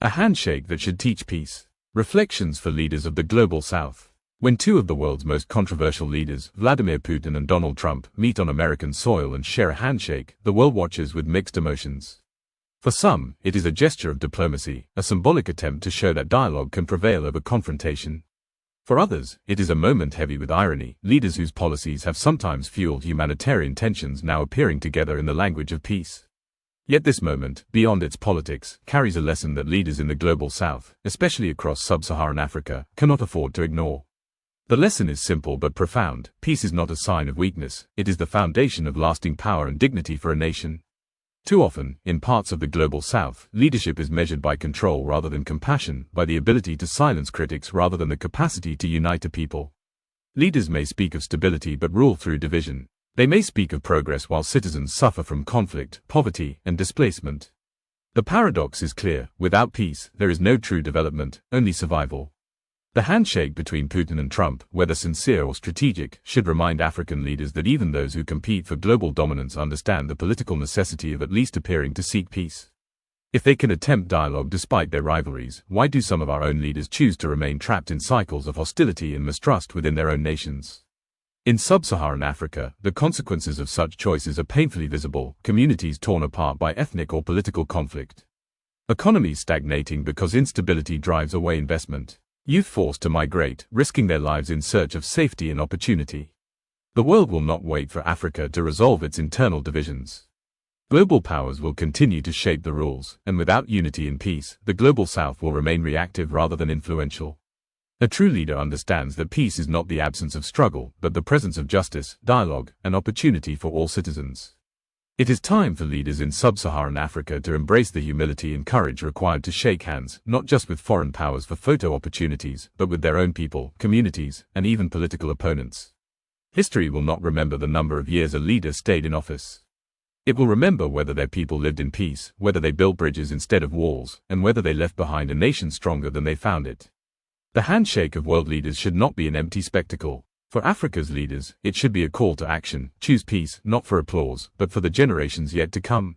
A handshake that should teach peace. Reflections for leaders of the Global South. When two of the world's most controversial leaders, Vladimir Putin and Donald Trump, meet on American soil and share a handshake, the world watches with mixed emotions. For some, it is a gesture of diplomacy, a symbolic attempt to show that dialogue can prevail over confrontation. For others, it is a moment heavy with irony, leaders whose policies have sometimes fueled humanitarian tensions now appearing together in the language of peace. Yet this moment, beyond its politics, carries a lesson that leaders in the Global South, especially across sub-Saharan Africa, cannot afford to ignore. The lesson is simple but profound. Peace is not a sign of weakness, it is the foundation of lasting power and dignity for a nation. Too often, in parts of the Global South, leadership is measured by control rather than compassion, by the ability to silence critics rather than the capacity to unite a people. Leaders may speak of stability but rule through division. They may speak of progress while citizens suffer from conflict, poverty, and displacement. The paradox is clear: without peace, there is no true development, only survival. The handshake between Putin and Trump, whether sincere or strategic, should remind African leaders that even those who compete for global dominance understand the political necessity of at least appearing to seek peace. If they can attempt dialogue despite their rivalries, why do some of our own leaders choose to remain trapped in cycles of hostility and mistrust within their own nations? In sub-Saharan Africa, the consequences of such choices are painfully visible: communities torn apart by ethnic or political conflict. Economies stagnating because instability drives away investment. Youth forced to migrate, risking their lives in search of safety and opportunity. The world will not wait for Africa to resolve its internal divisions. Global powers will continue to shape the rules, and without unity and peace, the Global South will remain reactive rather than influential. A true leader understands that peace is not the absence of struggle, but the presence of justice, dialogue, and opportunity for all citizens. It is time for leaders in sub-Saharan Africa to embrace the humility and courage required to shake hands, not just with foreign powers for photo opportunities, but with their own people, communities, and even political opponents. History will not remember the number of years a leader stayed in office. It will remember whether their people lived in peace, whether they built bridges instead of walls, and whether they left behind a nation stronger than they found it. The handshake of world leaders should not be an empty spectacle. For Africa's leaders, it should be a call to action: choose peace, not for applause, but for the generations yet to come.